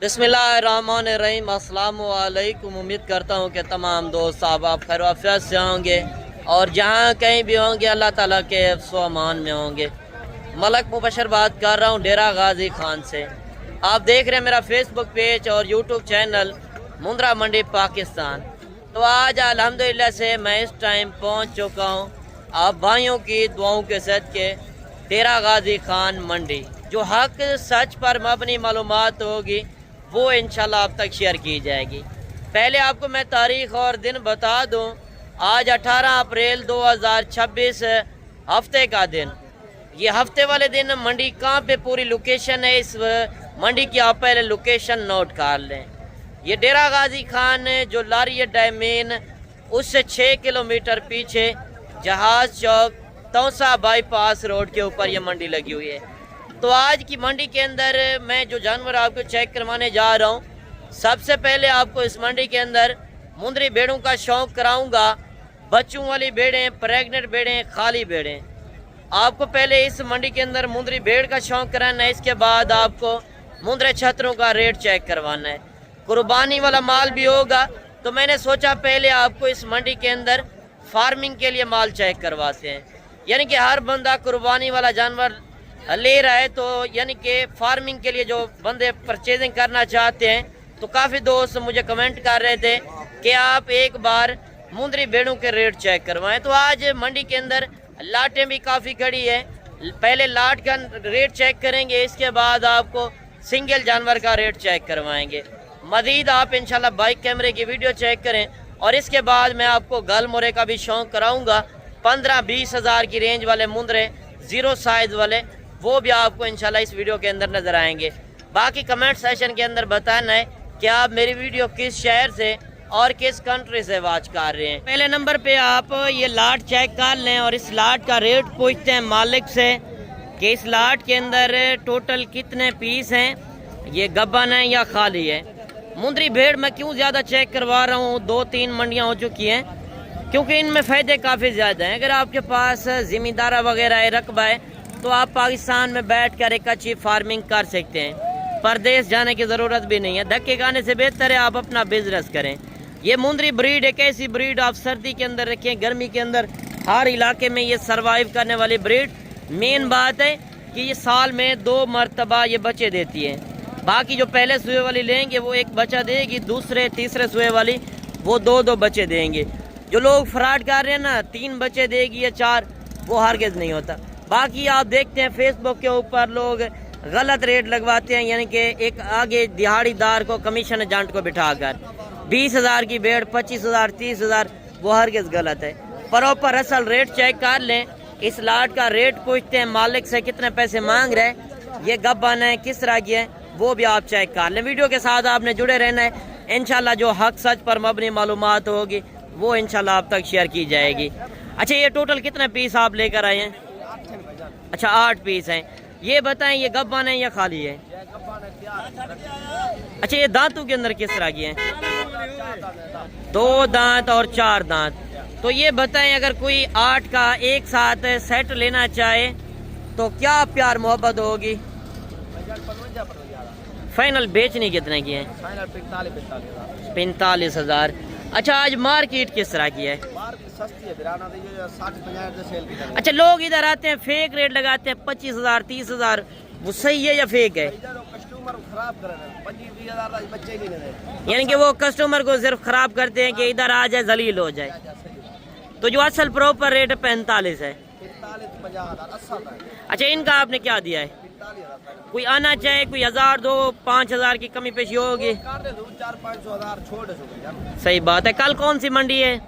बिस्मिल्लाहिर्रहमानिर्रहीम। अस्सलाम वालेकुम। उम्मीद करता हूँ कि तमाम दोस्त साहब आप खैर आफियत से होंगे और जहाँ कहीं भी होंगे अल्लाह ताला के हिफ्ज़ व अमान में होंगे। मलक मुबशर बात कर रहा हूँ डेरा गाजी खान से। आप देख रहे हैं मेरा फेसबुक पेज और यूट्यूब चैनल मुंद्रा मंडी पाकिस्तान। तो आज अल्हम्दुलिल्लाह से मैं इस टाइम पहुँच चुका हूँ आप भाइयों की दुआओं के सदके डेरा गाजी खान मंडी। जो हक सच पर मबनी मालूमात होगी वो इंशाल्लाह आप तक शेयर की जाएगी। पहले आपको मैं तारीख़ और दिन बता दूं। आज 18 अप्रैल 2026 हफ्ते का दिन। ये हफ्ते वाले दिन मंडी कहाँ पे पूरी लोकेशन है, इस मंडी की आप पहले लोकेशन नोट कर लें। ये डेरा गाजी खान जो लारी अड्डा मेन उससे 6 किलोमीटर पीछे जहाज़ चौक तौसा बाईपास रोड के ऊपर ये मंडी लगी हुई है। तो आज की मंडी के अंदर मैं जो जानवर आपको चेक करवाने जा रहा हूँ, सबसे पहले आपको इस मंडी के अंदर मुंदरी भेड़ों का शौक कराऊंगा। बच्चों वाली भेड़ें, प्रेग्नेंट भेड़ें, खाली भेड़ें। आपको पहले इस मंडी के अंदर मुंदरी भेड़ का शौक कराना है, इसके बाद आपको मुंदरे छतरों का रेट चेक करवाना है। कुर्बानी वाला माल भी होगा, तो मैंने सोचा पहले आपको इस मंडी के अंदर फार्मिंग के लिए माल चेक करवाते हैं। यानी कि हर बंदा कुर्बानी वाला जानवर ले रहा है, तो यानी कि फार्मिंग के लिए जो बंदे परचेजिंग करना चाहते हैं, तो काफ़ी दोस्त मुझे कमेंट कर रहे थे कि आप एक बार मुंदरी भेड़ों के रेट चेक करवाएं। तो आज मंडी के अंदर लाटें भी काफ़ी खड़ी है। पहले लाट का रेट चेक करेंगे, इसके बाद आपको सिंगल जानवर का रेट चेक करवाएंगे। मज़ीद आप इंशाल्लाह बाइक कैमरे की वीडियो चेक करें और इसके बाद मैं आपको गल मोरे का भी शौक कराऊंगा। 15-20 हज़ार की रेंज वाले मुंदरे ज़ीरो साइज़ वाले, वो भी आपको इंशाल्लाह इस वीडियो के अंदर नज़र आएंगे। बाकी कमेंट सेशन के अंदर बताना है कि आप मेरी वीडियो किस शहर से और किस कंट्री से वॉच कर रहे हैं। पहले नंबर पे आप ये लाट चेक कर लें और इस लाट का रेट पूछते हैं मालिक से कि इस लाट के अंदर टोटल कितने पीस हैं, ये गब्बन है या खाली है। मुंदरी भेड़ मैं क्यों ज़्यादा चेक करवा रहा हूँ, 2-3 मंडियाँ हो चुकी हैं, क्योंकि इनमें फ़ायदे काफ़ी ज़्यादा हैं। अगर आपके पास ज़मींदारा वगैरह है, रकबा है, तो आप पाकिस्तान में बैठ कर एक अच्छी फार्मिंग कर सकते हैं। परदेश जाने की ज़रूरत भी नहीं है। धक्के खाने से बेहतर है आप अपना बिजनेस करें। ये मुंदरी ब्रीड एक ऐसी ब्रीड आप सर्दी के अंदर रखें, गर्मी के अंदर हर इलाके में ये सर्वाइव करने वाली ब्रीड। मेन बात है कि ये साल में 2 मरतबा ये बच्चे देती है। बाकी जो पहले सुए वाली लेंगे वो एक बच्चा देगी, दूसरे तीसरे सुए वाली वो 2-2 बच्चे देंगे। जो लोग फ्रॉड कर रहे हैं ना, 3 बच्चे देगी या 4, वो हरगिज़ नहीं होता। बाकी आप देखते हैं फेसबुक के ऊपर लोग गलत रेट लगवाते हैं, यानी कि एक आगे दिहाड़ीदार को, कमीशन एजेंट को बिठाकर 20 हज़ार की भेड़ 25 हज़ार 30 हज़ार, वो हरगिज़ गलत है। प्रॉपर असल रेट चेक कर लें। इस लाट का रेट पूछते हैं मालिक से कितने पैसे मांग रहे हैं, ये गब्बन है, किस तरह की है, वो भी आप चेक कर लें। वीडियो के साथ आपने जुड़े रहना है। इंशाल्लाह जो हक सच पर मबनी मालूमात होगी वो इंशाल्लाह आप तक शेयर की जाएगी। अच्छा, ये टोटल कितने पीस आप लेकर आए हैं? अच्छा, 8 पीस हैं। ये बताएं ये गब्बन है या खाली है? अच्छा, ये दांतों के अंदर किस तरह की हैं? 2 दांत और 4 दांत। तो ये बताएं अगर कोई 8 का एक साथ सेट लेना चाहे तो क्या प्यार मोहब्बत होगी? फाइनल बेचनी कितने की है? 45 हज़ार। अच्छा, आज मार्केट किस तरह की है? अच्छा, लोग इधर आते हैं फेक रेट लगाते हैं 25 हज़ार 30 हज़ार, वो सही है या फेक है? यानी कि वो कस्टमर को सिर्फ खराब करते हैं कि इधर आ जाए, जलील हो जाए। तो जो असल प्रॉपर रेट है 45 है। अच्छा, इनका आपने क्या दिया है? कोई आना चाहे कोई 1000 दो 5000 की कमी पेशी होगी। 400-500 सही बात है। कल कौन सी मंडी है?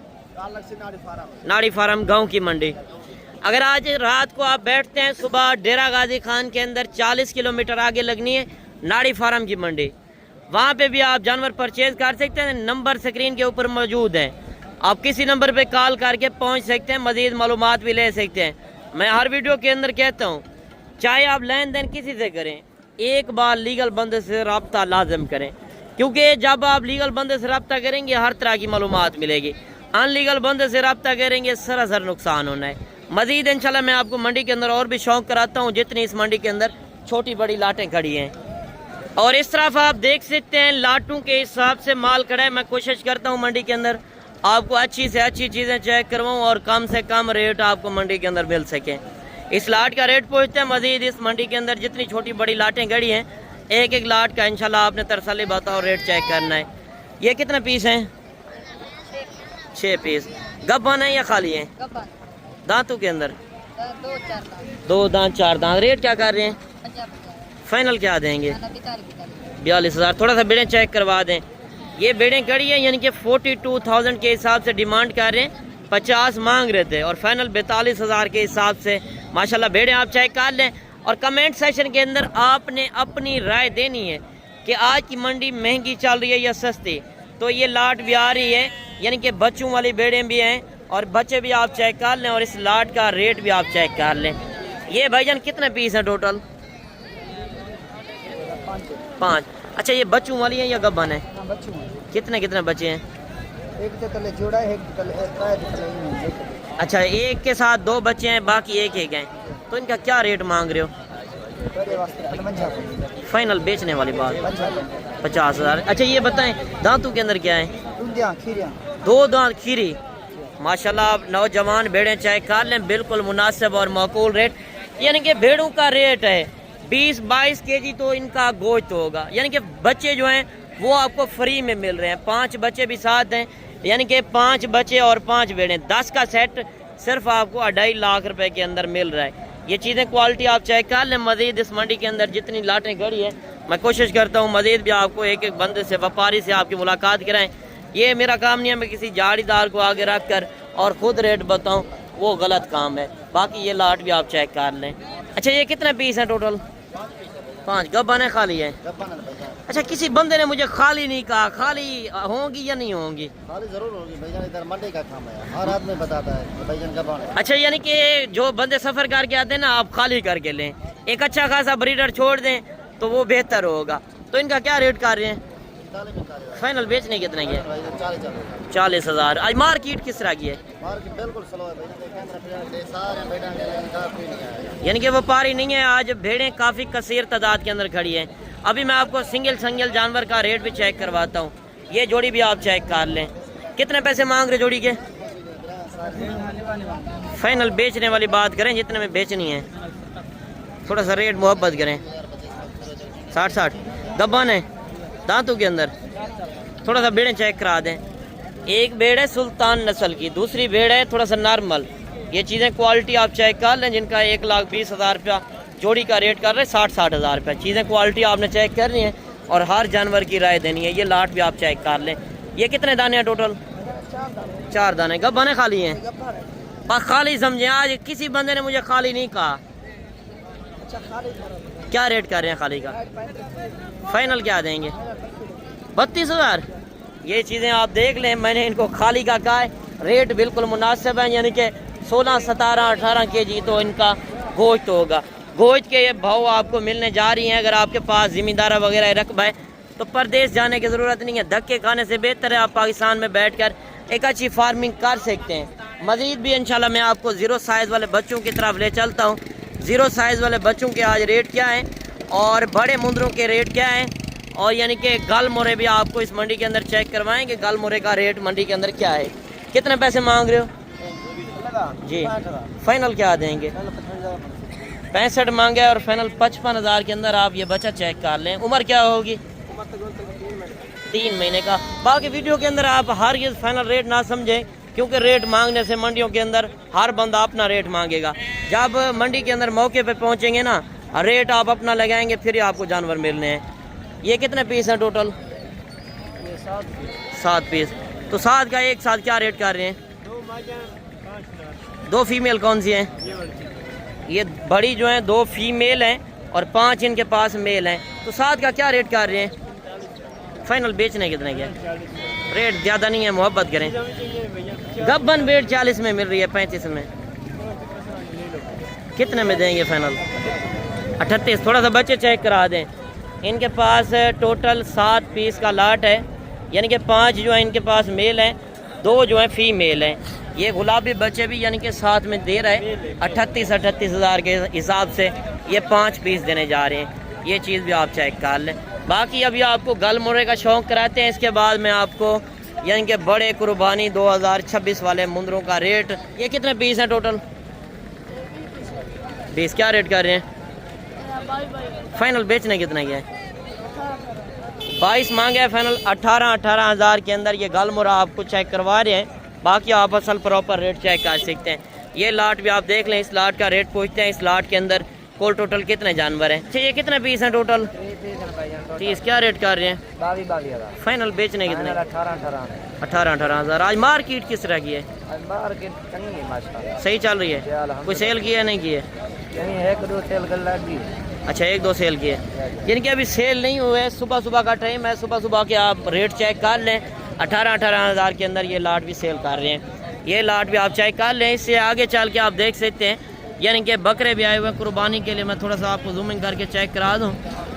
नाड़ी फार्म गांव की मंडी। अगर आज रात को आप बैठते हैं, सुबह डेरा गाजी खान के अंदर 40 किलोमीटर आगे लगनी है नाड़ी फार्म की मंडी। वहां पे भी आप जानवर परचेज कर सकते हैं। नंबर स्क्रीन के ऊपर मौजूद है, आप किसी नंबर पे कॉल करके पहुंच सकते हैं, मजीद मालूमात भी ले सकते हैं। मैं हर वीडियो के अंदर कहता हूँ, चाहे आप लेन देन किसी से करें, एक बार लीगल बंदे से रब्ता लाजम करें, क्योंकि जब आप लीगल बंदे से रब्ता करेंगे हर तरह की मालूमात मिलेगी। अनलीगल बंदे से रब्ता करेंगे सरासर नुकसान होना है। मजीद इंशाल्लाह मैं आपको मंडी के अंदर और भी शौक कराता हूँ, जितनी इस मंडी के अंदर छोटी बड़ी लाटें खड़ी हैं। और इस तरफ आप देख सकते हैं लाटों के हिसाब से माल खड़ा है। मैं कोशिश करता हूँ मंडी के अंदर आपको अच्छी से अच्छी चीज़ें चेक करवाऊँ और कम से कम रेट आपको मंडी के अंदर मिल सके। इस लाट का रेट पूछते हैं मजीद। इस मंडी के अंदर जितनी छोटी बड़ी लाटें गड़ी हैं, एक एक लाट का इंशाल्लाह आपने तरसली बताओ रेट चेक करना है। ये कितने पीस हैं? 6 पीस। गब्बन है या खाली हैं? दांतों के अंदर 2 दांत 4 दांत। रेट क्या कर रहे हैं? फाइनल क्या देंगे? 42,000। थोड़ा सा बेड़ें चेक करवा दें। ये बेड़ें कड़ी है यानी कि 42,000 के हिसाब से डिमांड कर रहे हैं, 50 मांग रहे थे और फाइनल 42,000 के हिसाब से माशाल्लाह बेड़ें आप चेक कर लें। और कमेंट सेक्शन के अंदर आपने अपनी राय देनी है कि आज की मंडी महंगी चल रही है या सस्ती। तो ये लाट भी आ रही है यानी कि बच्चों वाली बेड़ें भी हैं और बच्चे भी आप चेक कर लें और इस लाट का रेट भी आप चेक कर लें। ये भाईजान कितने पीस हैं टोटल? 5। अच्छा, ये बच्चों वाली है या गब्बन है? कितने कितने बच्चे हैं? एक तले जोड़ा है, एक तले। अच्छा, एक के साथ 2 बच्चे हैं, बाकी एक एक हैं। तो इनका क्या रेट मांग रहे हो? फाइनल बेचने वाली बात 50,000। अच्छा, ये बताएं दांतों के अंदर क्या है? 2 दांत खीरी। माशाल्लाह आप नौजवान भेड़ें चेक कर लें, बिल्कुल मुनासिब और माकूल रेट। यानी कि भेड़ों का रेट है 20-22 केजी तो इनका गोश्त होगा। यानी कि बच्चे जो हैं वो आपको फ्री में मिल रहे हैं। 5 बच्चे भी साथ हैं यानी कि 5 बच्चे और 5 भेड़ें, 10 का सेट सिर्फ आपको 2.5 लाख रुपए के अंदर मिल रहा है। ये चीज़ें क्वालिटी आप चेक कर लें। मजीद इस मंडी के अंदर जितनी लाटें गड़ी है, मैं कोशिश करता हूँ मजीद भी आपको एक एक बंदे से, व्यापारी से आपकी मुलाकात कराएं। ये मेरा काम नहीं है मैं किसी जाड़ीदार को आगे रख कर और ख़ुद रेट बताऊँ, वो गलत काम है। बाकी ये लाट भी आप चेक कर लें। अच्छा, ये कितने पीस हैं टोटल? 5। गब्बन है खाली है? अच्छा, किसी बंदे ने मुझे खाली नहीं कहा, खाली होंगी या नहीं होंगी? खाली जरूर होगी भाईजान, इधर मंडी का काम है, हर आदमी बताता है कि भाईजान गब्बन है। अच्छा, यानी कि जो बंदे सफ़र करके आते हैं ना, आप खाली करके लें, एक अच्छा खासा ब्रीडर छोड़ दें तो वो बेहतर होगा। तो इनका क्या रेट कर रहे हैं? फाइनल बेचने कितने के? 40,000। आज मार्केट किस तरह की है? बिल्कुल स्लो है, यानी कि व्यापारी नहीं है आज। भेड़ें काफ़ी कसीर तादाद के अंदर खड़ी हैं। अभी मैं आपको सिंगल जानवर का रेट भी चेक करवाता हूँ। ये जोड़ी भी आप चेक कर लें। कितने पैसे मांग रहे जोड़ी के? फाइनल बेचने वाली बात करें, जितने में बेचनी है। थोड़ा सा रेट मोहब्बत करें। 60। गब्बन है दांतों के अंदर। थोड़ा सा भेड़ें चेक करा दें। एक भेड़ है सुल्तान नस्ल की, दूसरी भेड़ है थोड़ा सा नॉर्मल। ये चीज़ें क्वालिटी आप चेक कर लें, जिनका 1,20,000 रुपया जोड़ी का रेट कर रहे हैं, 60,000 रुपये। चीज़ें क्वालिटी आपने चेक करनी है और हर जानवर की राय देनी है। ये लाट भी आप चेक कर लें। ये कितने दाने हैं टोटल? 4 दाने। गब्बन है खाली हैं? बस खाली समझें, आज किसी बंदे ने मुझे खाली नहीं कहा। क्या रेट कर रहे हैं खाली का? फाइनल क्या देंगे? 32,000। ये चीज़ें आप देख लें, मैंने इनको खाली का कहा है, रेट बिल्कुल मुनासिब है। यानी कि 16, 17, 18 केजी तो इनका गोश्त होगा। गोश्त के ये भाव आपको मिलने जा रही हैं। अगर आपके पास ज़मींदारा वगैरह रकबा है तो परदेश जाने की ज़रूरत नहीं है। धक्के खाने से बेहतर है आप पाकिस्तान में बैठकर एक अच्छी फार्मिंग कर सकते हैं। मज़ीद भी इंशाल्लाह मैं आपको 0 साइज़ वाले बच्चों की तरफ ले चलता हूँ। 0 साइज़ वाले बच्चों के आज रेट क्या हैं और बड़े मुंदरों के रेट क्या हैं, और यानी कि गल मोरे भी आपको इस मंडी के अंदर चेक करवाएंगे। गल मोरे का रेट मंडी के अंदर क्या है। कितने पैसे मांग रहे हो जी? फाइनल क्या देंगे? 65 मांगे और फाइनल 55,000 के अंदर आप ये बच्चा चेक कर लें। उम्र क्या होगी? 3 महीने का। बाकी वीडियो के अंदर आप हर ये फाइनल रेट ना समझें, क्योंकि रेट मांगने से मंडियों के अंदर हर बंदा अपना रेट मांगेगा। जब मंडी के अंदर मौके पे पहुंचेंगे ना, रेट आप अपना लगाएंगे, फिर आपको जानवर मिलने हैं। ये कितने पीस हैं टोटल? 7 पीस। तो 7 का एक साथ क्या रेट कर रहे हैं? 2 फीमेल कौन सी हैं? ये बड़ी जो हैं 2 फीमेल हैं और 5 इनके पास मेल हैं। तो 7 का क्या रेट कर रहे हैं? फाइनल बेचने कितने के? रेट ज़्यादा नहीं है, मोहब्बत करें। गब्बन बेट 40 में मिल रही है, 35 में। कितने में देंगे फाइनल? 38। थोड़ा सा बच्चे चेक करा दें। इनके पास टोटल 7 पीस का लाट है, यानी कि 5 जो है इनके पास मेल हैं, 2 जो है फीमेल हैं। ये गुलाबी बच्चे भी यानी कि साथ में दे रहे हैं। 38,000 के हिसाब से ये 5 पीस देने जा रहे हैं। ये चीज़ भी आप चेक कर लें। बाकी अभी आपको गल मुर्रे का शौक कराते हैं, इसके बाद मैं आपको यानी कि बड़े कुर्बानी 2026 वाले मुंदरों का रेट, ये कितने पीस हैं टोटल? 20। क्या रेट कर रहे हैं? फाइनल बेचने कितना है? 22 मांगे है फाइनल। 18 हज़ार के अंदर ये गल मुर्रा आपको चेक करवा रहे हैं। बाकी आप असल प्रॉपर रेट चेक कर सकते हैं। ये लाट भी आप देख लें, इस लाट का रेट पूछते हैं। इस लाट के अंदर कुल टोटल कितने जानवर हैं? अच्छा, ये कितने पीस हैं टोटल? 30। क्या रेट कर रहे हैं? 22,000 फाइनल बेचने कितने? 18 हज़ार। आज मार्केट किस तरह की है? सही चल रही है? कोई सेल की है नहीं की है? एक दो सेल कर लगी। अच्छा, 1-2 सेल की है, यानी कि अभी सेल नहीं हुए। सुबह सुबह का टाइम है, सुबह सुबह के आप रेट चेक कर लें। 18 हज़ार के अंदर ये लाट भी सेल कर रहे हैं। ये लाट भी आप चेक कर लें। इससे आगे चल के आप देख सकते हैं यानी कि बकरे भी आए हुए हैं कुर्बानी के लिए। मैं थोड़ा सा आपको जूमिंग करके चेक करा दूं।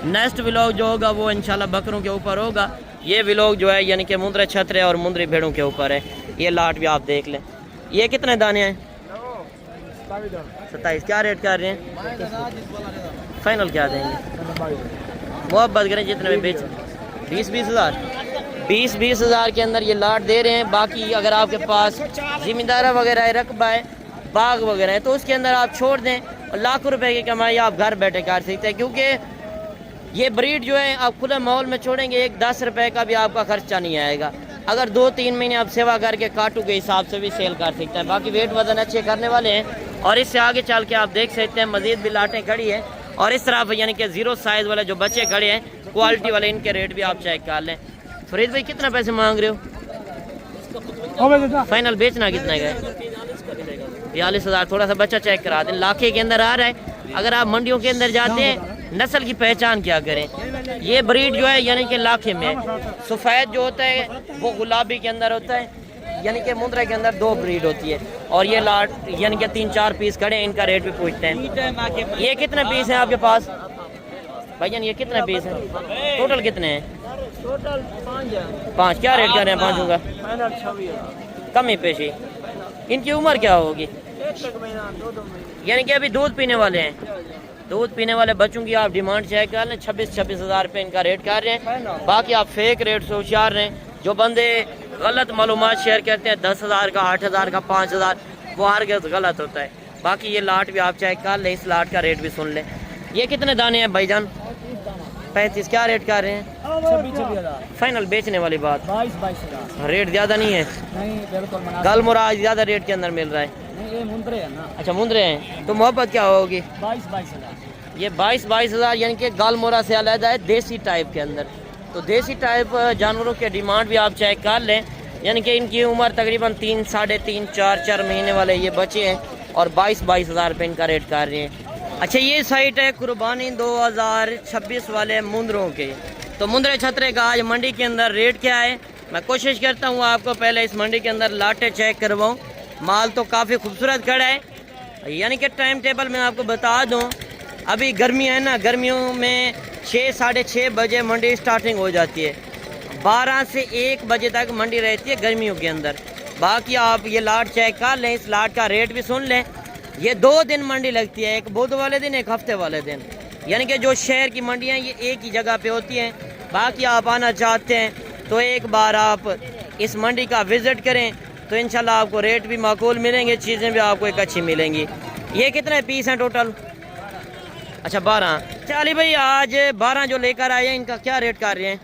नेक्स्ट व्लॉग जो होगा वो इंशाल्लाह बकरों के ऊपर होगा। ये व्लॉग जो है यानी कि मुंदरे छतरे और मुंदरी भेड़ों के ऊपर है। ये लाट भी आप देख लें। ये कितने दाने हैं? 27। क्या रेट कर रहे हैं? फाइनल क्या देंगे? मोहब्बत करें जितने में बेच। 20 हज़ार। 20 हज़ार के अंदर ये लाट दे रहे हैं। बाकी अगर आपके पास जिम्मेदारा वगैरह है, रकबा है, बाग वगैरह है, तो उसके अंदर आप छोड़ दें और लाखों रुपए की कमाई आप घर बैठे कर सकते हैं। क्योंकि ये ब्रीड जो है आप खुले माहौल में छोड़ेंगे, एक 10 रुपए का भी आपका खर्चा नहीं आएगा। अगर 2-3 महीने आप सेवा करके काटू के हिसाब से भी सेल कर सकते हैं। बाकी वेट वजन अच्छे करने वाले हैं। और इससे आगे चल के आप देख सकते हैं मजीद भी लाटें खड़ी है। और इस तरफ यानी कि 0 साइज़ वाले जो बच्चे खड़े हैं क्वालिटी वाले, इनके रेट भी आप चेक कर लें। फरीद भाई कितना पैसे मांग रहे हो? फाइनल बेचना कितना है? 42 हज़ार। थोड़ा सा बच्चा चेक करा दें, लाखे के अंदर आ रहा है। अगर आप मंडियों के अंदर जाते हैं, नस्ल की पहचान क्या करें? ये ब्रीड जो है यानी कि लाखे में है। सफ़ेद जो होता है वो गुलाबी के अंदर होता है, यानी कि मुंद्रा के अंदर 2 ब्रीड होती है। और ये लाट यानी कि 3-4 पीस खड़े हैं, इनका रेट भी पूछते हैं। ये कितने पीस हैं आपके पास भाईजान? ये कितने पीस हैं टोटल? कितने हैं टोटल? 5। क्या रेट कर रहे हैं पाँचों का? कम ही पेशी। इनकी उम्र क्या होगी? यानी कि अभी दूध पीने वाले हैं। दूध पीने वाले बच्चों की आप डिमांड चेक कर लें। 26 हज़ार रुपये इनका रेट कर रहे हैं। बाकी आप फेक रेट से होशियार रहें। जो बंदे गलत मालूमात शेयर करते हैं 10 हज़ार का, 8 हज़ार का, 5 हज़ार, वो हर गलत होता है। बाकी ये लाट भी आप चेक कर लें, इस लाट का रेट भी सुन लें। ये कितने दाने हैं भाईजान? 35। क्या रेट कर रहे हैं? 26,000। फाइनल बेचने वाली बात? 22,000। रेट ज़्यादा नहीं है? नहीं, बिल्कुल गल मुर्रा ज़्यादा रेट के अंदर मिल रहा है। नहीं, ये मुंद्रे है ना। अच्छा, मुंद्रे हैं तो मोहब्बत क्या होगी? 22,000। ये 22 हज़ार यानी कि गल मुर्रा से अलग है देसी टाइप के अंदर। तो देसी टाइप जानवरों के डिमांड भी आप चेक कर लें। यानी कि इनकी उम्र तकरीबन 3, 3.5, 4 महीने वाले ये बच्चे हैं। और 22 हज़ार रुपये इनका रेट कर रहे हैं। अच्छा, ये साइट है कुर्बानी 2026 वाले मुंदरों के। तो मुंदरे छतरे का आज मंडी के अंदर रेट क्या है, मैं कोशिश करता हूँ आपको पहले इस मंडी के अंदर लाटे चेक करवाऊँ। माल तो काफ़ी खूबसूरत खड़ा है। यानी कि टाइम टेबल मैं आपको बता दूँ, अभी गर्मी है ना, गर्मियों में 6, 6:30 बजे मंडी स्टार्टिंग हो जाती है। 12 से 1 बजे तक मंडी रहती है गर्मियों के अंदर। बाकी आप ये लाट चेक कर लें, इस लाट का रेट भी सुन लें। ये 2 दिन मंडी लगती है, एक बुध वाले दिन, एक हफ्ते वाले दिन। यानी कि जो शहर की मंडियाँ ये एक ही जगह पे होती हैं। बाकी आप आना चाहते हैं तो एक बार आप इस मंडी का विज़िट करें तो इंशाल्लाह आपको रेट भी माकूल मिलेंगे, चीज़ें भी आपको एक अच्छी मिलेंगी। ये कितने पीस हैं टोटल? अच्छा, 12। चलिए भाई, आज 12 जो लेकर आए हैं इनका क्या रेट कर रहे हैं?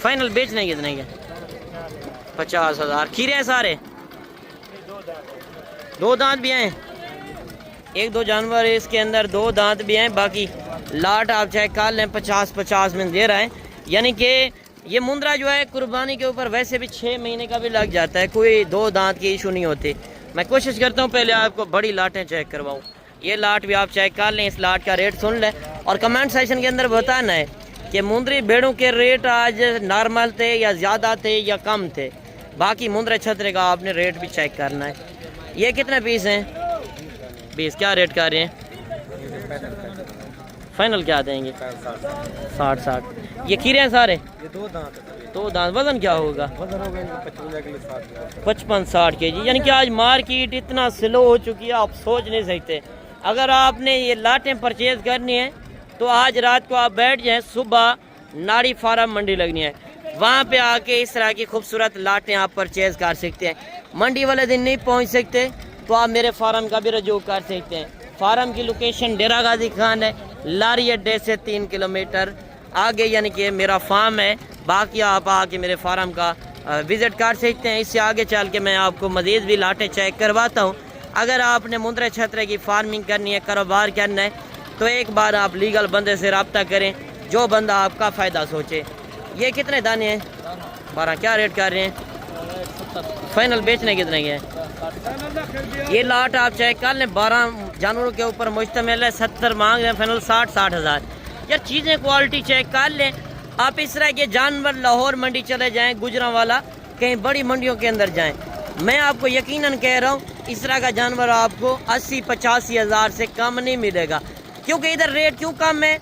फाइनल बेचने कितने के? 50 हज़ार। खीरे हैं सारे? 2 दांत भी हैं। 1-2 जानवर इसके अंदर 2 दांत भी हैं। बाकी लाट आप चेक कर लें, 50 में दे रहा है। यानी कि ये मुंद्रा जो है कुर्बानी के ऊपर वैसे भी 6 महीने का भी लग जाता है, कोई 2 दांत की इशू नहीं होती। मैं कोशिश करता हूँ पहले आपको बड़ी लाटें चेक करवाऊँ। ये लाट भी आप चेक कर लें, इस लाट का रेट सुन लें और कमेंट सेक्शन के अंदर बताना है कि मुंदरी भेड़ों के रेट आज नॉर्मल थे या ज़्यादा थे या कम थे। बाकी मुंद्रे छतरे का आपने रेट भी चेक करना है। ये कितने पीस हैं? 20। क्या रेट कर रहे हैं? फाइनल क्या देंगे? 60। ये खीरे हैं सारे? ये 2 दांत। 2 दांत। वजन क्या होगा? वजन होगा 55 55-60 kg। यानी कि आज मार्केट इतना स्लो हो चुकी है, आप सोच नहीं सकते। अगर आपने ये लाटें परचेज करनी है तो आज रात को आप बैठ जाएं, सुबह नाड़ी फार्म मंडी लगनी है, वहाँ पे आके इस तरह की खूबसूरत लाटें आप परचेज कर सकते हैं। मंडी वाले दिन नहीं पहुँच सकते तो आप मेरे फार्म का भी रजू कर सकते हैं। फार्म की लोकेशन डेरा गाजी खान है, लारी अड्डे से 3 किलोमीटर आगे यानी कि मेरा फार्म है। बाकी आप आके मेरे फार्म का विज़िट कर सकते हैं। इससे आगे चल के मैं आपको मज़ीद भी लाटें चेक करवाता हूँ। अगर आपने मुंद्रे छतरे की फार्मिंग करनी है, कारोबार करना है, तो एक बार आप लीगल बंदे से रब्ता करें, जो बंदा आपका फ़ायदा सोचे। ये कितने दाने हैं? 12। क्या रेट कर रहे हैं? फाइनल बेचने कितने के हैं? ये लाट आप चेक कर लें, 12 जानवरों के ऊपर मुश्तमिल है। 70 मांग रहे हैं, फाइनल 60 हज़ार। यार चीज़ें क्वालिटी चेक कर लें। आप इस तरह के जानवर लाहौर मंडी चले जाएं, गुजरांवाला, कहीं बड़ी मंडियों के अंदर जाएं, मैं आपको यकीनन कह रहा हूँ इस तरह का जानवर आपको 80-85 हज़ार से कम नहीं मिलेगा। क्योंकि इधर रेट क्यों कम है?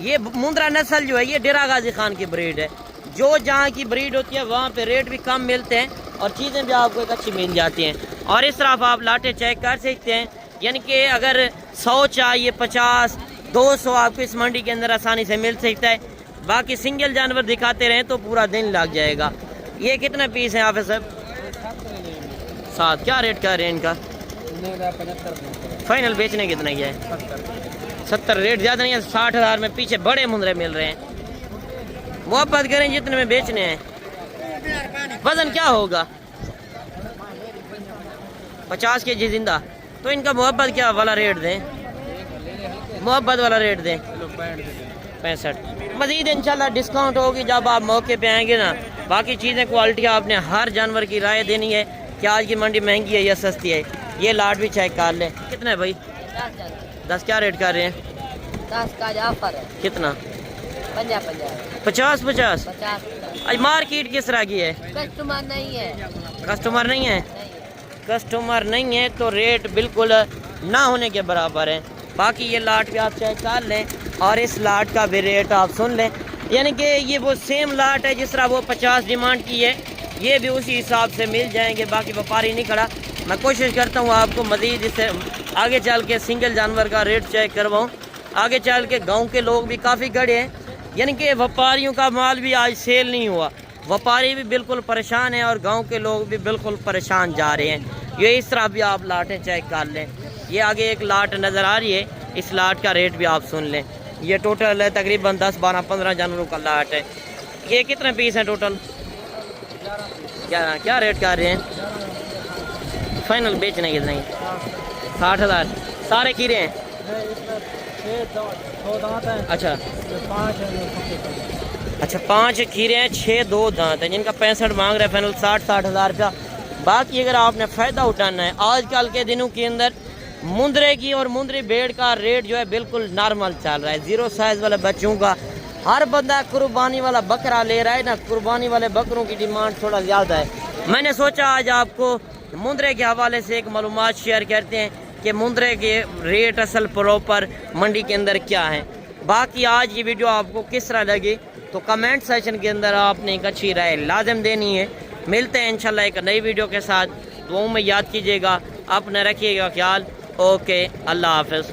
ये मुंद्रा नस्ल जो है ये डेरा गाजी खान की ब्रीड है। जो जहाँ की ब्रीड होती है वहाँ पे रेट भी कम मिलते हैं और चीज़ें भी आपको एक अच्छी मिल जाती हैं। और इस तरफ आप लाटें चेक कर सकते हैं, यानी कि अगर 100 चाहिए, 50, 200 आपको इस मंडी के अंदर आसानी से मिल सकता है। बाकी सिंगल जानवर दिखाते रहें तो पूरा दिन लग जाएगा। ये कितने पीस हैं हाफिज़ साहब? 7। क्या रेट कर रहे हैं इनका? फाइनल बेचने कितने की है? 70। रेट ज़्यादा नहीं है, 60 हज़ार में पीछे बड़े मुंद्रे मिल रहे हैं। मोहब्बत करें जितने में बेचने हैं। वजन क्या होगा? 50 kg जिंदा। तो इनका मोहब्बत क्या वाला रेट दें? मोहब्बत वाला रेट दें 65। मज़ीद इंशाल्लाह डिस्काउंट होगी जब आप मौके पे आएंगे ना। बाकी चीज़ें क्वालिटी आपने हर जानवर की राय देनी है कि आज की मंडी महंगी है या सस्ती है। ये लाट भी चेक कर लें। कितना है भाई? 10। क्या रेट कर रहे हैं? 10 का ऑफर है। कितना? 50। 50। आज मार्केट किस तरह की है? कस्टमर नहीं है। कस्टमर नहीं है? कस्टमर नहीं है तो रेट बिल्कुल ना होने के बराबर है। बाकी ये लाट भी आप चेक कर लें और इस लाट का भी रेट आप सुन लें, यानी कि ये वो सेम लाट है जिस तरह वो 50 डिमांड की है, ये भी उसी हिसाब से मिल जाएंगे। बाकी व्यापारी नहीं खड़ा। मैं कोशिश करता हूँ आपको मज़ीद इससे आगे चल के सिंगल जानवर का रेट चेक करवाऊँ। आगे चल के गाँव के लोग भी काफ़ी खड़े हैं, यानी कि व्यापारियों का माल भी आज सेल नहीं हुआ। व्यापारी भी बिल्कुल परेशान है और गाँव के लोग भी बिल्कुल परेशान जा रहे हैं। ये इस तरह भी आप लाटें चेक कर लें। ये आगे एक लाट नज़र आ रही है, इस लाट का रेट भी आप सुन लें। ये टोटल है तकरीबन 10, 12, 15 जानवरों का लाट है। ये कितने पीस हैं टोटल? 11। क्या रेट कर रहे हैं? फाइनल बेचने कितने? 60 हज़ार। सारे खीरे हैं? अच्छा 5 खीरे हैं, 6 2 दांत हैं, जिनका 65 मांग रहे हैं, फाइनल 60 हज़ार रुपया। बाकी अगर आपने फ़ायदा उठाना है, आजकल के दिनों के अंदर मुंद्रे की और मुंद्री भेड़ का रेट जो है बिल्कुल नॉर्मल चल रहा है। 0 साइज़ वाले बच्चों का हर बंदा कुर्बानी वाला बकरा ले रहा है ना। कुर्बानी वाले बकरों की डिमांड थोड़ा ज़्यादा है। मैंने सोचा आज आपको मुंद्रे के हवाले से एक मालूमात शेयर करते हैं कि मुंद्रे के रेट असल प्रॉपर मंडी के अंदर क्या है। बाकी आज ये वीडियो आपको किस तरह लगी तो कमेंट सेक्शन के अंदर आपने एक अच्छी राय लाजम देनी है। मिलते हैं इंशाल्लाह एक नई वीडियो के साथ। दुआओं में याद कीजिएगा, अपना रखिएगा ख्याल। ओके, अल्लाह हाफ़िज़।